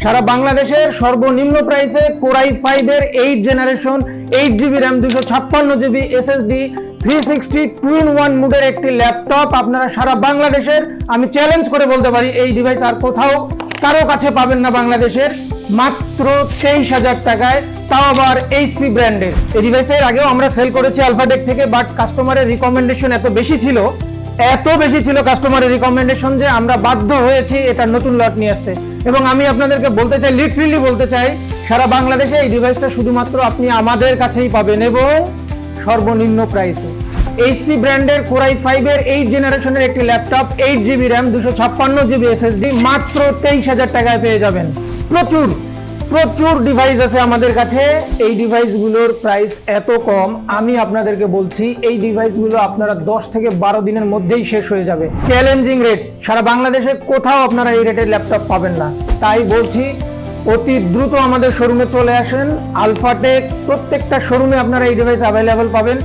সারা বাংলাদেশের সর্বনিম্ন প্রাইসে Core i5 এর 8 generation 8GB RAM 256GB SSD 360 2-in-1 মোডের একটি ল্যাপটপ আপনারা সারা বাংলাদেশের, আমি চ্যালেঞ্জ করে বলতে পারি এই ডিভাইস আর কোথাও কারো কাছে পাবেন না বাংলাদেশের, মাত্র 23,000 টাকায়, তাও আবার এইচপি ব্র্যান্ডের। এই ডিভাইসটা এর আগেও আমরা সেল করেছি আলফাটেক থেকে, বাট কাস্টমারের রিকমেন্ডেশন এত বেশি ছিল কাস্টমারের রিকমেন্ডেশন যে আমরা বাধ্য হয়েছি এটা নতুন লট নিয়ে আসতে। এবং আমি আপনাদেরকে বলতে চাই, লিটারেলি বলতে চাই, সারা বাংলাদেশে এই ডিভাইসটা শুধুমাত্র আপনি আমাদের কাছেই পাবেন এবং সর্বনিম্ন প্রাইসে। এইচপি ব্র্যান্ডের Core i5 এর 8 জেনারেশনের একটি laptop 8GB RAM 256GB SSD মাত্র 23,000 টাকায় পেয়ে যাবেন। প্রচুর ডিভাইস আছে আমাদের কাছে, এই ডিভাইসগুলোর প্রাইস এত কম, আমি আপনাদেরকে বলছি এই ডিভাইসগুলো আপনারা 10 থেকে 12 দিনের মধ্যেই শেষ হয়ে যাবে। চ্যালেঞ্জিং রেট, সারা বাংলাদেশে কোথাও আপনারা এই রেটের ল্যাপটপ পাবেন না। তাই বলছি অতি দ্রুত আমাদের শোরুমে চলে আসেন। আলফাটেক প্রত্যেকটা শোরুমে আপনারা এই ডিভাইস অ্যাভেলেবেল পাবেন।